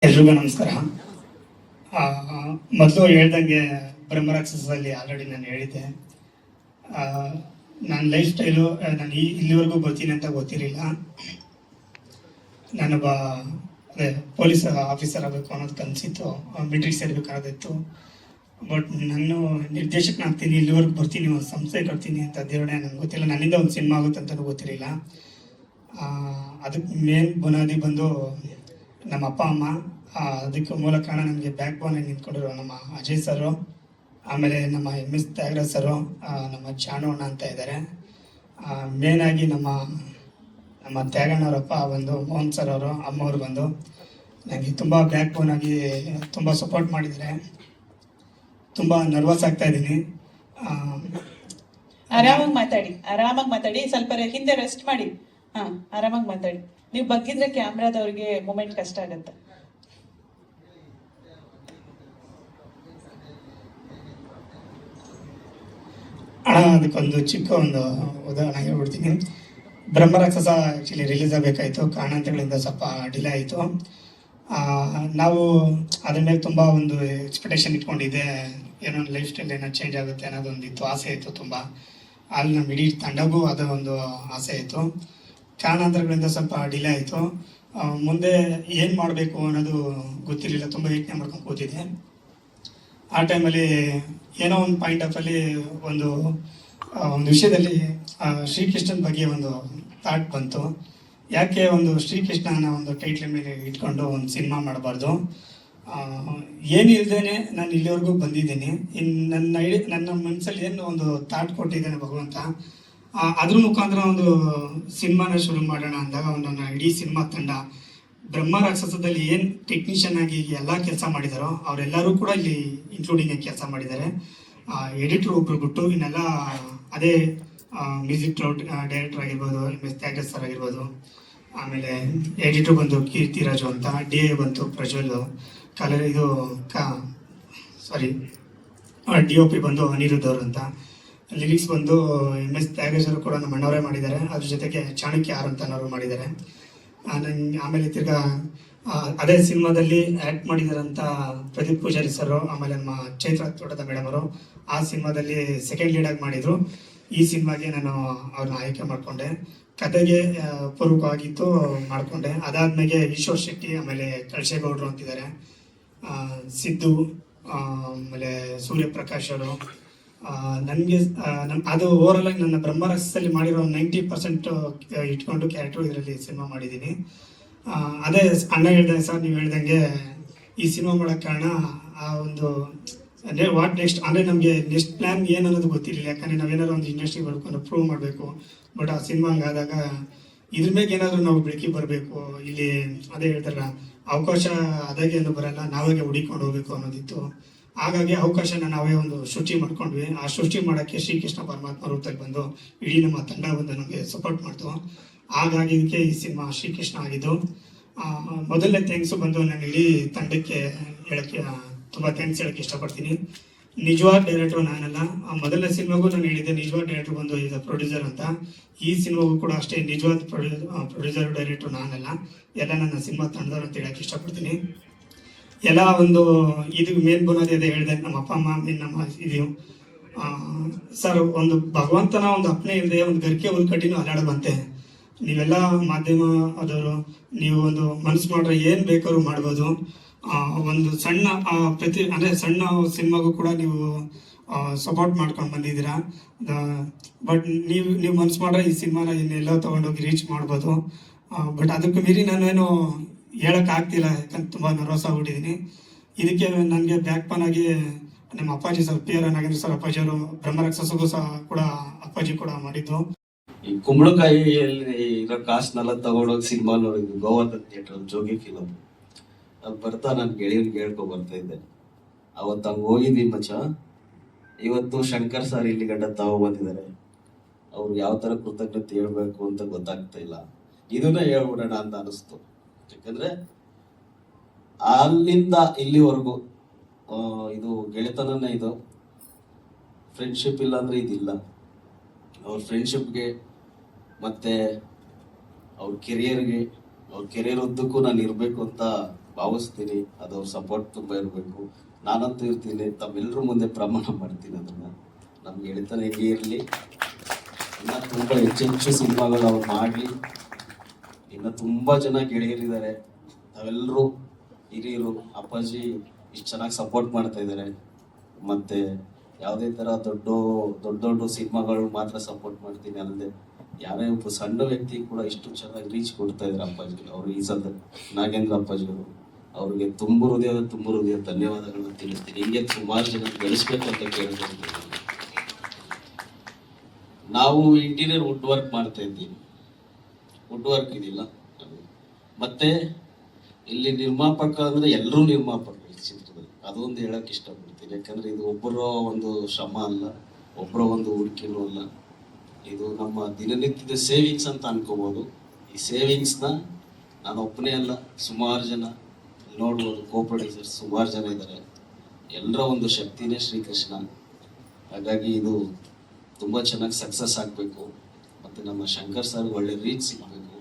ಎಲ್ರಿಗೂ ನಮಸ್ಕಾರ. ಮೊದಲು ಹೇಳ್ದಂಗೆ ಬ್ರಹ್ಮರಾಕ್ಷಸದಲ್ಲಿ ಆಲ್ರೆಡಿ ನಾನು ಹೇಳಿದ್ದೆ. ನನ್ನ ಲೈಫ್ ಸ್ಟೈಲು ನಾನು ಇಲ್ಲಿವರೆಗೂ ಬರ್ತೀನಿ ಅಂತ ಗೊತ್ತಿರಲಿಲ್ಲ. ನಾನೊಬ್ಬ ಅದೇ ಪೊಲೀಸ್ ಆಫೀಸರ್ ಆಗಬೇಕು ಅನ್ನೋದು ಕನಸಿತ್ತು, ಮಿಲಿಟ್ರಿ ಸೇರ್ಬೇಕಾದಿತ್ತು. ಬಟ್ ನಾನು ನಿರ್ದೇಶಕನಾಗ್ತೀನಿ, ಇಲ್ಲಿವರೆಗೂ ಬರ್ತೀನಿ, ಒಂದು ಸಂಸ್ಥೆ ಕಟ್ತೀನಿ ಅಂತ ದೇವರೇ ನನಗೆ ಗೊತ್ತಿಲ್ಲ. ನನ್ನಿಂದ ಒಂದು ಸಿನಿಮಾ ಆಗುತ್ತೆ ಅಂತಲೂ ಗೊತ್ತಿರಲಿಲ್ಲ. ಅದಕ್ಕೆ ಮೇನ್ ಬುನಾದಿ ಬಂದು ನಮ್ಮ ಅಪ್ಪ ಅಮ್ಮ. ಅದಕ್ಕೆ ಮೂಲ ಕಾರಣ ನಮಗೆ ಬ್ಯಾಕ್ ಬೋನ್ ನಿಂತ್ಕೊಂಡಿರೋ ನಮ್ಮ ಅಜಯ್ ಸರು, ಆಮೇಲೆ ನಮ್ಮ MS ತ್ಯಾಗರಾಜ್ ಸರು, ನಮ್ಮ ಚಾಣು ಅಣ್ಣ ಅಂತ ಇದ್ದಾರೆ. ಮೇನಾಗಿ ನಮ್ಮ ತ್ಯಾಗಣ್ಣವರಪ್ಪ ಬಂದು ಮೋಹನ್ ಸರ್ ಅವರು, ಅಮ್ಮವ್ರು ಬಂದು ನನಗೆ ತುಂಬ ಬ್ಯಾಕ್ ಬೋನ್ ಆಗಿ ತುಂಬ ಸಪೋರ್ಟ್ ಮಾಡಿದ್ದಾರೆ. ತುಂಬ ನರ್ವಸ್ ಆಗ್ತಾ ಇದ್ದೀನಿ. ಆರಾಮಾಗಿ ಮಾತಾಡಿ, ಸ್ವಲ್ಪ ಹಿಂದೆ ರೆಸ್ಟ್ ಮಾಡಿ. ಆರಾಮಾಗಿ ಮಾತಾಡಿ. ನೀವು ಬಗ್ಗಿದ್ರೆ ಕ್ಯಾಮ್ರಾದವ್ರಿಗೆ ಮೂಮೆಂಟ್ ಕಷ್ಟ ಆಗತ್ತೆ. ಅದಕ್ಕೊಂದು ಚಿಕ್ಕ ಒಂದು ಉದಾಹರಣೆ ಹೇಳ್ಬಿಡ್ತೀನಿ. ಬ್ರಹ್ಮರಾಕ್ಷಸ ಆ್ಯಕ್ಚುಲಿ ರಿಲೀಸ್ ಆಗಬೇಕಾಯಿತು, ಕಾರಣಾಂತರಗಳಿಂದ ಸ್ವಲ್ಪ ಡಿಲೇ ಆಯಿತು. ನಾವು ಅದ್ರ ಮೇಲೆ ತುಂಬ ಒಂದು ಎಕ್ಸ್ಪೆಕ್ಟೇಷನ್ ಇಟ್ಕೊಂಡಿದ್ದೆ, ಏನೋ ಲೈಫ್ ಸ್ಟೈಲ್ ಏನೋ ಚೇಂಜ್ ಆಗುತ್ತೆ ಅನ್ನೋದೊಂದಿತ್ತು, ಆಸೆ ಇತ್ತು ತುಂಬ. ಅಲ್ಲಿ ನಮ್ಮ ಇಡೀ ತಂಡಗೂ ಅದು ಒಂದು ಆಸೆ ಇತ್ತು. ಕಾರಣಾಂತರಗಳಿಂದ ಸ್ವಲ್ಪ ಡಿಲೇ ಆಯಿತು. ಮುಂದೆ ಏನು ಮಾಡಬೇಕು ಅನ್ನೋದು ಗೊತ್ತಿರಲಿಲ್ಲ, ತುಂಬ ಯೋಚನೆ ಮಾಡ್ಕೊಂಡು ಕೂತಿದ್ದೆ. ಆ ಟೈಮಲ್ಲಿ ಏನೋ ಒಂದು ಪಾಯಿಂಟ್ ಆಫಲ್ಲಿ ಒಂದು ವಿಷಯದಲ್ಲಿ ಶ್ರೀಕೃಷ್ಣನ ಬಗ್ಗೆ ಒಂದು ಥಾಟ್ ಬಂತು. ಯಾಕೆ ಒಂದು ಶ್ರೀಕೃಷ್ಣನ ಒಂದು ಟೈಟ್ಲ್ ಮೇಲೆ ಇಟ್ಕೊಂಡು ಒಂದು ಸಿನಿಮಾ ಮಾಡಬಾರ್ದು, ಏನಿಲ್ಲದೇನೆ ನಾನು ಇಲ್ಲಿವರೆಗೂ ಬಂದಿದ್ದೀನಿ. ನನ್ನ ಮನಸ್ಸಲ್ಲಿ ಏನು ಒಂದು ಥಾಟ್ ಕೊಟ್ಟಿದ್ದೇನೆ ಭಗವಂತ, ಅದ್ರ ಮುಖಾಂತರ ಒಂದು ಸಿನಿಮಾನ ಶುರು ಮಾಡೋಣ ಅಂದಾಗ ನನ್ನ ಇಡೀ ಸಿನಿಮಾ ತಂಡ ಬ್ರಹ್ಮರಾಕ್ಷಸದಲ್ಲಿ ಏನು ಟೆಕ್ನಿಷಿಯನ್ ಆಗಿ ಎಲ್ಲ ಕೆಲಸ ಮಾಡಿದಾರೋ ಅವರೆಲ್ಲರೂ ಕೂಡ ಇಲ್ಲಿ ಇನ್ಕ್ಲೂಡಿಂಗ್ ಆಗಿ ಕೆಲಸ ಮಾಡಿದ್ದಾರೆ. ಎಡಿಟರ್ ಒಬ್ರು ಬಿಟ್ಟು ಇನ್ನೆಲ್ಲ ಅದೇ ಮ್ಯೂಸಿಕ್ ಡೈರೆಕ್ಟರ್ ಆಗಿರ್ಬೋದು, MS ತ್ಯಾಗರಾಜ್ ಸರ್ ಆಗಿರ್ಬೋದು, ಆಮೇಲೆ ಎಡಿಟರ್ ಬಂದು ಕೀರ್ತಿರಾಜು ಅಂತ, DA ಬಂತು ಪ್ರಜ್ವಲ್, ಇದು DOP ಬಂದು ಅನಿರುದ್ಧ್ ಅವರು ಅಂತ, ಲಿರಿಕ್ಸ್ ಬಂದು MS ತ್ಯಾಗರಾಜ್ ಅವರು ಕೂಡ ನಮ್ಮ ಅಣ್ಣವರೇ ಮಾಡಿದ್ದಾರೆ. ಅದ್ರ ಜೊತೆಗೆ ಚಾಣಕ್ಯ ಆರ್ ಅಂತ ಅನ್ನೋರು ಮಾಡಿದ್ದಾರೆ. ಆಮೇಲೆ ತಿರ್ಗಾ ಅದೇ ಸಿನಿಮಾದಲ್ಲಿ ಆ್ಯಕ್ಟ್ ಮಾಡಿದಾರಂಥ ಪ್ರದೀಪ್ ಪೂಜಾರಿ ಸರು, ಆಮೇಲೆ ನಮ್ಮ ಚೈತ್ರ ತೋಟದ ಮೇಡಮ್ ಅವರು ಆ ಸಿನಿಮಾದಲ್ಲಿ ಸೆಕೆಂಡ್ ಲೀಡಾಗಿ ಮಾಡಿದರು. ಈ ಸಿನಿಮಾಗೆ ನಾನು ಅವ್ರನ್ನ ಆಯ್ಕೆ ಮಾಡಿಕೊಂಡೆ. ಕತೆಗೆ ಪೂರ್ವಕವಾಗಿತ್ತು ಮಾಡಿಕೊಂಡೆ. ಅದಾದ್ಮೇಲೆ ಈಶ್ವರ್ ಶೆಟ್ಟಿ, ಆಮೇಲೆ ಕಳಶೇಗೌಡರು ಅಂತಿದ್ದಾರೆ, ಸಿದ್ದು, ಆಮೇಲೆ ಸೂರ್ಯಪ್ರಕಾಶ್ ಅವರು. ನನಗೆ ಅದು ಓವರಾಲ್ ಆಗಿ ನನ್ನ ಬ್ರಹ್ಮರಾಕ್ಷಸಲ್ಲಿ ಮಾಡಿರೋ 90% ಇಟ್ಕೊಂಡು ಕ್ಯಾರೆಕ್ಟರ್ ಇದರಲ್ಲಿ ಸಿನಿಮಾ ಮಾಡಿದ್ದೀನಿ. ಅದೇ ಅಣ್ಣ ಹೇಳ್ದಂಗೆ ಸರ್, ನೀವು ಹೇಳ್ದಂಗೆ ಈ ಸಿನಿಮಾ ಮಾಡೋಕ್ಕೆ ಕಾರಣ ಆ ಒಂದು ಅಂದರೆ ವಾಟ್ ನೆಕ್ಸ್ಟ್, ಅಂದರೆ ನಮಗೆ ನೆಕ್ಸ್ಟ್ ಪ್ಲ್ಯಾನ್ ಏನು ಅನ್ನೋದು ಗೊತ್ತಿರಲಿಲ್ಲ. ಯಾಕಂದರೆ ನಾವೇನಾದ್ರು ಒಂದು ಇಂಡಸ್ಟ್ರಿಗೆ ಬರ್ಕೊಂಡು ಪ್ರೂವ್ ಮಾಡಬೇಕು. ಬಟ್ ಆ ಸಿನಿಮಾ ಹಂಗಾದಾಗ ಇದ್ರ ಮೇಲೆ ಏನಾದರೂ ನಾವು ಬೆಳಕಿ ಬರಬೇಕು. ಇಲ್ಲಿ ಅದೇ ಹೇಳ್ತಾರಲ್ಲ, ಅವಕಾಶ ಅದಾಗೆ ಏನು ಬರಲ್ಲ, ನಾವಾಗೆ ಹುಡಿಕೊಂಡು ಹೋಗ್ಬೇಕು ಅನ್ನೋದಿತ್ತು. ಹಾಗಾಗಿ ಅವಕಾಶನ ನಾವೇ ಒಂದು ಸೃಷ್ಟಿ ಮಾಡ್ಕೊಂಡ್ವಿ. ಆ ಸೃಷ್ಟಿ ಮಾಡೋಕ್ಕೆ ಶ್ರೀಕೃಷ್ಣ ಪರಮಾತ್ಮ ರೂಪದಲ್ಲಿ ಬಂದು ಇಡೀ ನಮ್ಮ ತಂಡ ಬಂದು ನಮಗೆ ಸಪೋರ್ಟ್ ಮಾಡ್ತು. ಹಾಗಾಗಿ ಇದಕ್ಕೆ ಈ ಸಿನಿಮಾ ಶ್ರೀಕೃಷ್ಣ ಆಗಿದ್ದು. ಮೊದಲನೇ ಥ್ಯಾಂಕ್ಸು ಬಂದು ನಾನು ಇಡೀ ತಂಡಕ್ಕೆ ಹೇಳೋಕ್ಕೆ ತುಂಬ ಥ್ಯಾಂಕ್ಸ್ ಹೇಳೋಕ್ಕೆ ಇಷ್ಟಪಡ್ತೀನಿ. ನಿಜವಾದ ಡೈರೆಕ್ಟ್ರು ನಾನಲ್ಲ. ಮೊದಲನೇ ಸಿನಿಮಾಗೂ ನಾನು ಹೇಳಿದ್ದೆ ನಿಜವಾದ ಡೈರೆಕ್ಟ್ರು ಬಂದು ಈಗ ಪ್ರೊಡ್ಯೂಸರ್ ಅಂತ. ಈ ಸಿನಿಮಾಗೂ ಕೂಡ ಅಷ್ಟೇ ನಿಜವಾದ ಪ್ರೊಡ್ಯೂಸರ್ ಡೈರೆಕ್ಟ್ರು ನಾನಲ್ಲ, ಎಲ್ಲ ನನ್ನ ಸಿನಿಮಾ ತಂಡದವ್ರು ಅಂತ ಹೇಳೋಕ್ಕೆ ಇಷ್ಟಪಡ್ತೀನಿ. ಎಲ್ಲ ಒಂದು ಇದು ಮೇನ್ ಬುನಾದಿ ಅದೇ ಹೇಳಿದೆ, ನಮ್ಮ ಅಪ್ಪ ಅಮ್ಮ ನಮ್ಮ ಇದು ಸರ್, ಒಂದು ಭಗವಂತನ ಒಂದು ಅಪ್ಪನೆ ಇಲ್ಲದೆ ಒಂದು ಗರಿಕೆ ಹುಲ್ಕಟ್ಟಿನೂ ಅಲ್ಲಾಡಬಂತೆ. ನೀವೆಲ್ಲ ಮಾಧ್ಯಮ ಆದವರು, ನೀವು ಒಂದು ಮನಸ್ಸು ಮಾಡ್ರೆ ಏನು ಬೇಕಾದ್ರೂ ಮಾಡ್ಬೋದು. ಒಂದು ಸಣ್ಣ ಅಂದರೆ ಸಣ್ಣ ಸಿನಿಮಾಗೂ ಕೂಡ ನೀವು ಸಪೋರ್ಟ್ ಮಾಡ್ಕೊಂಡು ಬಂದಿದ್ದೀರಾ. ಬಟ್ ನೀವು ಮನಸ್ಸು ಮಾಡ್ರೆ ಈ ಸಿನಿಮಾನ ಇನ್ನೆಲ್ಲ ತೊಗೊಂಡೋಗಿ ರೀಚ್ ಮಾಡ್ಬೋದು. ಬಟ್ ಅದಕ್ಕೂ ಮೀರಿ ನಾನೇನು ಹೇಳೋಕ್ಕಾಗ್ತಿಲ್ಲ, ಯಾಕಂದ್ರೆ ತುಂಬ ನರ್ವಸ್ ಆಗ್ಬಿಟ್ಟಿದ್ದೀನಿ. ಇದಕ್ಕೆ ನನಗೆ ಬ್ಯಾಕ್ ಬೋನ್ ಆಗಿ ನಮ್ಮ ಅಪ್ಪಾಜಿ ಸರ್, PR ನಾಗೇಂದ್ರ ಸರ್ ಅಪ್ಪಾಜಿಯವರು, ಬ್ರಹ್ಮರಾಕ್ಷಸಗೂ ಸಹ ಕೂಡ ಅಪ್ಪಾಜಿ ಕೂಡ ಮಾಡಿದ್ದು. ಈ ಕುಂಬಳಕಾಯಿಯಲ್ಲಿ ಇರೋ ಕಾಸನ್ನೆಲ್ಲ ತಗೊಂಡೋಗಿ ಸಿನಿಮಾ ನೋಡಿದ್ವಿ ಗೋವರ್ಧನ್ ಥಿಯೇಟರ್ ಜೋಗಿ ಫಿಲಮ್. ಅಲ್ಲಿ ಬರ್ತಾ ನಾನು ಗೆಳೆಯರಿಗೆ ಹೇಳ್ಕೊ ಬರ್ತಾ ಇದ್ದೆ. ಅವತ್ತು ಹಂಗೆ ಹೋಗಿದ್ವಿ ಮಚ್ಚ. ಇವತ್ತು ಶಂಕರ್ ಸರ್ ಇಲ್ಲಿ ಗಂಡ ತಗೊಬಂದಿದ್ದಾರೆ. ಅವ್ರು ಯಾವ ಥರ ಕೃತಜ್ಞತೆ ಹೇಳ್ಬೇಕು ಅಂತ ಗೊತ್ತಾಗ್ತಾ ಇಲ್ಲ. ಇದನ್ನ ಹೇಳ್ಬಿಡೋಣ ಅಂತ ಅನಿಸ್ತು. ಯಾಕಂದ್ರೆ ಅಲ್ಲಿಂದ ಇಲ್ಲಿವರೆಗೂ ಇದು ಗೆಳೆತನನೇ, ಇದು ಫ್ರೆಂಡ್ಶಿಪ್ ಇಲ್ಲ ಅಂದ್ರೆ ಇದಿಲ್ಲ. ಅವ್ರ ಫ್ರೆಂಡ್ಶಿಪ್ಗೆ ಮತ್ತೆ ಅವ್ರ ಕೆರಿಯರ್ಗೆ, ಅವ್ರ ಕೆರಿಯರ್ ಉದ್ದಕ್ಕೂ ನಾನು ಇರಬೇಕು ಅಂತ ಭಾವಿಸ್ತೀನಿ. ಅದು ಸಪೋರ್ಟ್ ತುಂಬ ಇರಬೇಕು. ನಾನಂತೂ ಇರ್ತೀನಿ, ತಮ್ಮೆಲ್ಲರೂ ಮುಂದೆ ಪ್ರಮಾಣ ಮಾಡ್ತೀನಿ ಅದನ್ನ. ನಮ್ಗೆ ಗೆಳೆತನ ಹೇಗೆ ಇರಲಿ, ಇನ್ನು ತುಂಬ ಹೆಚ್ಚೆಚ್ಚು ಸಿನಿಮಾಗಳು ಅವ್ರು ಮಾಡಲಿ. ಇನ್ನು ತುಂಬ ಜನ ಗೆಳೆಯರಿದ್ದಾರೆ, ನಾವೆಲ್ಲರೂ ಹಿರಿಯರು. ಅಪ್ಪಾಜಿ ಇಷ್ಟು ಚೆನ್ನಾಗಿ ಸಪೋರ್ಟ್ ಮಾಡ್ತಾ ಇದ್ದಾರೆ. ಮತ್ತೆ ಯಾವುದೇ ಥರ ದೊಡ್ಡ ಸಿನಿಮಾಗಳು ಮಾತ್ರ ಸಪೋರ್ಟ್ ಮಾಡ್ತೀನಿ ಅಲ್ಲದೆ ಯಾರೇ ಒಬ್ಬ ಸಣ್ಣ ವ್ಯಕ್ತಿ ಕೂಡ ಇಷ್ಟು ಚೆನ್ನಾಗಿ ರೀಚ್ ಕೊಡ್ತಾ ಇದ್ದಾರೆ ಅಪ್ಪಾಜಿ ಅವರು. ಈ ಸದ ನಾಗೇಂದ್ರ ಅಪ್ಪಾಜಿ ಅವರು, ಅವ್ರಿಗೆ ತುಂಬ ಹೃದಯ ಧನ್ಯವಾದಗಳನ್ನ ತಿಳಿಸ್ತೀನಿ. ಹಿಂಗೆ ಸುಮಾರು ಜನ ಬೆಳೆಸ್ಬೇಕು ಅಂತ ಕೇಳ್ತೀನಿ. ನಾವು ಇಂಟೀರಿಯರ್ ವುಡ್ ವರ್ಕ್ ಮಾಡ್ತಾ ಇದ್ದೀವಿ, ವುಡ್ ವರ್ಕ್ ಇದಿಲ್ಲ. ಮತ್ತೆ ಇಲ್ಲಿ ನಿರ್ಮಾಪಕ ಅಂದ್ರೆ ಎಲ್ಲರೂ ನಿರ್ಮಾಪಕರು ಈ ಚಿತ್ರದಲ್ಲಿ, ಅದೊಂದು ಹೇಳಕ್ ಇಷ್ಟಪಡ್ತೀನಿ. ಯಾಕಂದ್ರೆ ಇದು ಒಬ್ಬರ ಒಂದು ಶ್ರಮ ಅಲ್ಲ, ಒಬ್ಬರ ಒಂದು ಹೂಡಿಕೆನೂ ಅಲ್ಲ. ಇದು ನಮ್ಮ ದಿನನಿತ್ಯದ ಸೇವಿಂಗ್ಸ್ ಅಂತ ಅನ್ಕೋಬಹುದು. ಈ ಸೇವಿಂಗ್ಸ್ನ ನಾನು ಒಬ್ಬನೇ ಅಲ್ಲ, ಸುಮಾರು ಜನ ನೋಡ್ಬೋದು, ಕೋ ಪ್ರೊಡ್ಯೂಸರ್ಸ್ ಸುಮಾರು ಜನ ಇದ್ದಾರೆ. ಎಲ್ಲರ ಒಂದು ಶಕ್ತಿನೇ ಶ್ರೀಕೃಷ್ಣ. ಹಾಗಾಗಿ ಇದು ತುಂಬ ಚೆನ್ನಾಗಿ ಸಕ್ಸಸ್ ಆಗಬೇಕು. ಮತ್ತು ನಮ್ಮ ಶಂಕರ್ ಸರ್ ಒಳ್ಳೆ ರೀಚ್ ಸಿಗಬೇಕು.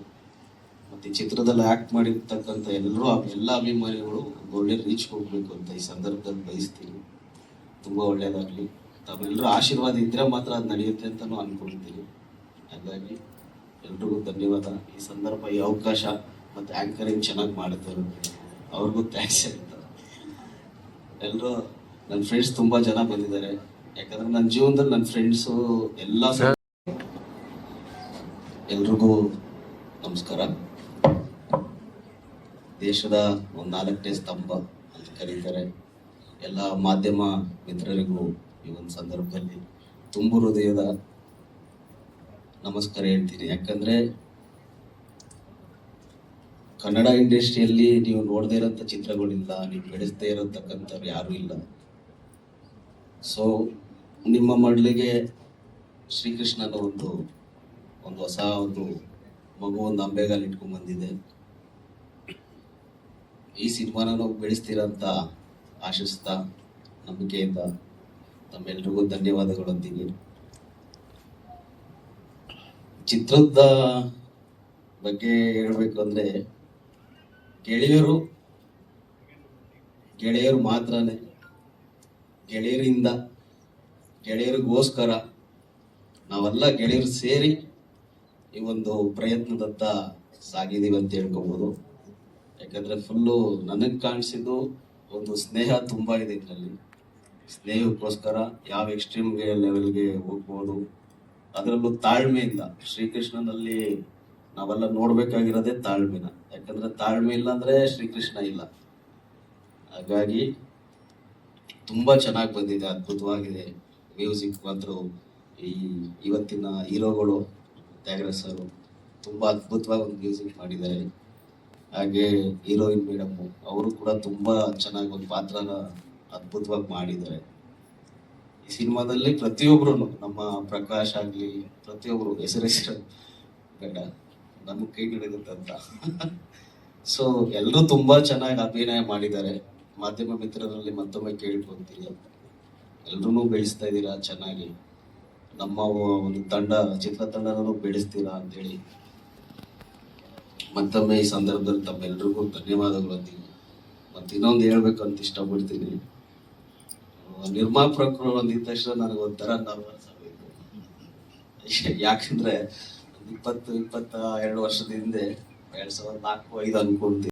ಮತ್ತು ಈ ಚಿತ್ರದಲ್ಲಿ ಆ್ಯಕ್ಟ್ ಮಾಡಿರ್ತಕ್ಕಂಥ ಎಲ್ಲ ಅಭಿಮಾನಿಗಳು ಒಂದು ಒಳ್ಳೆ ರೀಚ್ ಹೋಗಬೇಕು ಅಂತ ಈ ಸಂದರ್ಭದಲ್ಲಿ ಬಯಸ್ತೀನಿ. ತುಂಬ ಒಳ್ಳೆಯದಾಗಲಿ. ತಾವೆಲ್ಲರೂ ಆಶೀರ್ವಾದ ಇದ್ದರೆ ಮಾತ್ರ ಅದು ನಡೆಯುತ್ತೆ ಅಂತಲೂ ಅಂದ್ಕೊಳ್ತೀನಿ. ಹಾಗಾಗಿ ಎಲ್ರಿಗೂ ಧನ್ಯವಾದ. ಈ ಸಂದರ್ಭ, ಈ ಅವಕಾಶ ಮತ್ತು ಆ್ಯಂಕರಿಂಗ್ ಚೆನ್ನಾಗಿ ಮಾಡ್ತಾರೆ, ಅವ್ರಿಗೂ ಥ್ಯಾಂಕ್ಸ್ ಅಂತ. ಎಲ್ಲರೂ ನನ್ನ ಫ್ರೆಂಡ್ಸ್ ತುಂಬ ಜನ ಬಂದಿದ್ದಾರೆ. ಯಾಕಂದ್ರೆ ನನ್ನ ಜೀವನದಲ್ಲಿ ನನ್ನ ಫ್ರೆಂಡ್ಸು ಎಲ್ಲ. ಎಲ್ರಿಗೂ ನಮಸ್ಕಾರ. ದೇಶದ ಒಂದು 4ನೇ ಸ್ತಂಭ ಅಂತ ಕರೀತಾರೆ ಎಲ್ಲ ಮಾಧ್ಯಮ ಮಿತ್ರರಿಗೂ ಈ ಒಂದು ಸಂದರ್ಭದಲ್ಲಿ ತುಂಬ ಹೃದಯದ ನಮಸ್ಕಾರ ಹೇಳ್ತೀನಿ. ಯಾಕಂದ್ರೆ ಕನ್ನಡ ಇಂಡಸ್ಟ್ರಿಯಲ್ಲಿ ನೀವು ನೋಡದೇ ಇರೋಂಥ ಚಿತ್ರಗಳಿಲ್ಲ, ನೀವು ಬೆಳೆಸದೇ ಇರತಕ್ಕಂಥವ್ರು ಯಾರೂ ಇಲ್ಲ. ಸೊ ನಿಮ್ಮ ಮಡ್ಲಿಗೆ ಶ್ರೀಕೃಷ್ಣನ ಒಂದು ಹೊಸ ಮಗು ಒಂದು ಅಂಬೆಗಾಲ್ ಇಟ್ಕೊಂಡ್ ಬಂದಿದೆ. ಈ ಸಿನಿಮಾನ ನಾವು ಬೆಳೆಸ್ತೀರಂತ ಆಶಿಸ್ತಾ, ನಂಬಿಕೆಯಿಂದ ತಮ್ಮೆಲ್ರಿಗೂ ಧನ್ಯವಾದಗಳೊಂದಿಗೆ ಚಿತ್ರದ ಬಗ್ಗೆ ಹೇಳಬೇಕು ಅಂದ್ರೆ, ಗೆಳೆಯರು ಮಾತ್ರನೇ, ಗೆಳೆಯರಿಂದ, ಗೆಳೆಯರಿಗೋಸ್ಕರ ನಾವೆಲ್ಲ ಗೆಳೆಯರು ಸೇರಿ ಈ ಒಂದು ಪ್ರಯತ್ನದತ್ತ ಸಾಗಿದೀವಿ ಅಂತ ಹೇಳ್ಕೊಬೋದು. ಯಾಕಂದ್ರೆ ಫುಲ್ಲು ನನಗೆ ಕಾಣಿಸಿದ್ದು ಒಂದು ಸ್ನೇಹ ತುಂಬ ಇದೆ ಇದರಲ್ಲಿ. ಸ್ನೇಹಕ್ಕೋಸ್ಕರ ಯಾವ ಎಕ್ಸ್ಟ್ರೀಮ್ಗೆ ಲೆವೆಲ್ಗೆ ಹೋಗ್ಬೋದು, ಅದರಲ್ಲೂ ತಾಳ್ಮೆಯಿಂದ. ಶ್ರೀಕೃಷ್ಣನಲ್ಲಿ ನಾವೆಲ್ಲ ನೋಡ್ಬೇಕಾಗಿರೋದೇ ತಾಳ್ಮೆನ. ಯಾಕಂದ್ರೆ ತಾಳ್ಮೆ ಇಲ್ಲ ಅಂದ್ರೆ ಶ್ರೀಕೃಷ್ಣ ಇಲ್ಲ. ಹಾಗಾಗಿ ತುಂಬ ಚೆನ್ನಾಗಿ ಬಂದಿದೆ, ಅದ್ಭುತವಾಗಿದೆ. ಮ್ಯೂಸಿಕ್ ಮಾತ್ರ ಇವತ್ತಿನ ಹೀರೋಗಳು ತ್ಯಾಗರಾಜ್ ಸರ್ ತುಂಬ ಅದ್ಭುತವಾಗಿ ಒಂದು ಮ್ಯೂಸಿಕ್ ಮಾಡಿದ್ದಾರೆ. ಹಾಗೆ ಹೀರೋಯಿನ್ ಮೇಡಮ್ ಅವರು ಕೂಡ ತುಂಬ ಚೆನ್ನಾಗಿ ಒಂದು ಪಾತ್ರನ ಅದ್ಭುತವಾಗಿ ಮಾಡಿದ್ದಾರೆ. ಈ ಸಿನಿಮಾದಲ್ಲಿ ಪ್ರತಿಯೊಬ್ಬರು, ನಮ್ಮ ಪ್ರಕಾಶ್ ಆಗಲಿ, ಪ್ರತಿಯೊಬ್ಬರು ಹೆಸರು ಬೇಡ, ನಮಗೆ ಕೈ ಹಿಡಿಗುತ್ತಂತ. ಸೊ ಎಲ್ಲರೂ ತುಂಬ ಚೆನ್ನಾಗಿ ಅಭಿನಯ ಮಾಡಿದ್ದಾರೆ. ಮಾಧ್ಯಮ ಮಿತ್ರರಲ್ಲಿ ಮತ್ತೊಮ್ಮೆ ಕೇಳ್ಕೊಳ್ತೀನಿ, ಎಲ್ರೂ ಬೆಳೆಸ್ತಾ ಇದ್ದೀರಾ ಚೆನ್ನಾಗಿ. ನಮ್ಮ ಒಂದು ಚಿತ್ರತಂಡನೂ ಬೆಳೆಸ್ತೀರಾ ಅಂತೇಳಿ ಮತ್ತೊಮ್ಮೆ ಈ ಸಂದರ್ಭದಲ್ಲಿ ತಮ್ಮೆಲ್ರಿಗೂ ಧನ್ಯವಾದಗಳು ಅಂತೀನಿ. ಮತ್ತು ಇನ್ನೊಂದು ಹೇಳ್ಬೇಕಂತ ಇಷ್ಟಪಡ್ತೀನಿ. ನಿರ್ಮಾಪಕರು ಅಂದಿದ ತಕ್ಷಣ ನನಗೆ ಒಂಥರ ನರ್ವಸ್ ಆಗಬೇಕು. ಯಾಕಂದ್ರೆ 22 ವರ್ಷದ ಹಿಂದೆ 2004-5 ಅನ್ಕೊಂತೀನಿ.